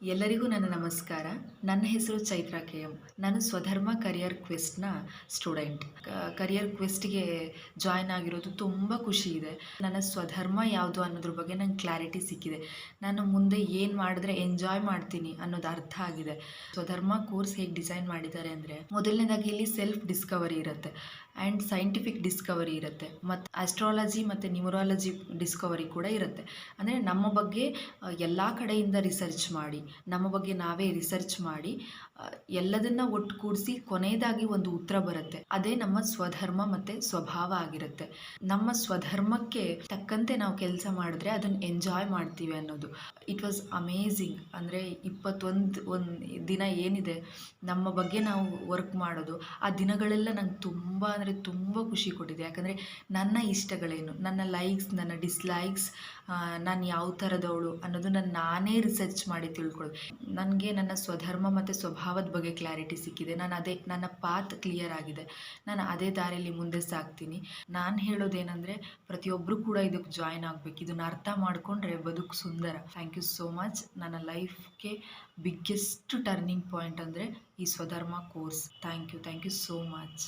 ಎಲ್ಲರಿಗೂ ನನ್ನ ನಮಸ್ಕಾರ. ನನ್ನ ಹೆಸರು ಚೈತ್ರ ಕೆ.ಎಂ. ನಾನು ಸ್ವಧರ್ಮ ಕರಿಯರ್ ಕ್ವೆಸ್ಟ್‌ನ ಸ್ಟೂಡೆಂಟ್. ಕರಿಯರ್ ಕ್ವೆಸ್ಟ್‌ಗೆ ಜಾಯ್ನ್ ಆಗಿರೋದು ತುಂಬ ಖುಷಿ ಇದೆ. ನನ್ನ ಸ್ವಧರ್ಮ ಯಾವುದು ಅನ್ನೋದ್ರ ಬಗ್ಗೆ ನಂಗೆ ಕ್ಲಾರಿಟಿ ಸಿಕ್ಕಿದೆ. ನಾನು ಮುಂದೆ ಏನು ಮಾಡಿದ್ರೆ ಎಂಜಾಯ್ ಮಾಡ್ತೀನಿ ಅನ್ನೋದು ಅರ್ಥ ಆಗಿದೆ. ಸ್ವಧರ್ಮ ಕೋರ್ಸ್ ಹೇಗೆ ಡಿಸೈನ್ ಮಾಡಿದ್ದಾರೆ ಅಂದರೆ, ಮೊದಲನೇದಾಗಿ ಇಲ್ಲಿ ಸೆಲ್ಫ್ ಡಿಸ್ಕವರಿ ಇರುತ್ತೆ ಆ್ಯಂಡ್ ಸೈಂಟಿಫಿಕ್ ಡಿಸ್ಕವರಿ ಇರುತ್ತೆ ಮತ್ತು ಆಸ್ಟ್ರಾಲಜಿ ಮತ್ತು ನ್ಯೂಮರಾಲಜಿ ಡಿಸ್ಕವರಿ ಕೂಡ ಇರುತ್ತೆ. ಅಂದರೆ ನಮ್ಮ ಬಗ್ಗೆ ಎಲ್ಲ ಕಡೆಯಿಂದ ರಿಸರ್ಚ್ ಮಾಡಿ, ನಮ್ಮ ಬಗ್ಗೆ ನಾವೇ ರಿಸರ್ಚ್ ಮಾಡಿ ಎಲ್ಲದನ್ನು ಒಟ್ಟುಗೂಡಿಸಿ ಕೊನೆಯದಾಗಿ ಒಂದು ಉತ್ತರ ಬರುತ್ತೆ. ಅದೇ ನಮ್ಮ ಸ್ವಧರ್ಮ ಮತ್ತು ಸ್ವಭಾವ ಆಗಿರುತ್ತೆ. ನಮ್ಮ ಸ್ವಧರ್ಮಕ್ಕೆ ತಕ್ಕಂತೆ ನಾವು ಕೆಲಸ ಮಾಡಿದ್ರೆ ಅದನ್ನು ಎಂಜಾಯ್ ಮಾಡ್ತೀವಿ ಅನ್ನೋದು. It was amazing. ಅಂದರೆ 21 ದಿನ ಏನಿದೆ ನಮ್ಮ ಬಗ್ಗೆ ನಾವು ವರ್ಕ್ ಮಾಡೋದು, ಆ ದಿನಗಳೆಲ್ಲ ನಂಗೆ ತುಂಬ ಅಂದರೆ ತುಂಬ ಖುಷಿ ಕೊಟ್ಟಿದೆ. ಯಾಕಂದರೆ ನನ್ನ ಇಷ್ಟಗಳೇನು, ನನ್ನ ಲೈಕ್ಸ್, ನನ್ನ ಡಿಸ್ಲೈಕ್ಸ್, ನಾನು ಯಾವ ಥರದವಳು ಅನ್ನೋದನ್ನು ನಾನೇ ರಿಸರ್ಚ್ ಮಾಡಿ ತಿಳ್ಕೊಳ್ಳೋದು. ನನಗೆ ನನ್ನ ಸ್ವಧರ್ಮ ಮತ್ತು ಸ್ವಭಾವದ ಬಗ್ಗೆ ಕ್ಲಾರಿಟಿ ಸಿಕ್ಕಿದೆ. ನನ್ನ ಪಾತ್ ಕ್ಲಿಯರ್ ಆಗಿದೆ. ನಾನು ಅದೇ ದಾರಿಯಲ್ಲಿ ಮುಂದೆ ಸಾಗ್ತೀನಿ. ನಾನು ಹೇಳೋದೇನೆಂದರೆ, ಪ್ರತಿಯೊಬ್ಬರು ಕೂಡ ಇದಕ್ಕೆ ಜಾಯ್ನ್ ಆಗಬೇಕು. ಇದನ್ನು ಅರ್ಥ ಮಾಡಿಕೊಂಡ್ರೆ ಬದುಕು ಸುಂದರ. Thank you so much. ನನ್ನ ಲೈಫ್ಗೆ ಬಿಗ್ಗೆಸ್ಟ್ ಟರ್ನಿಂಗ್ ಪಾಯಿಂಟ್ ಅಂದರೆ ಈ Swadharma course. Thank you so much.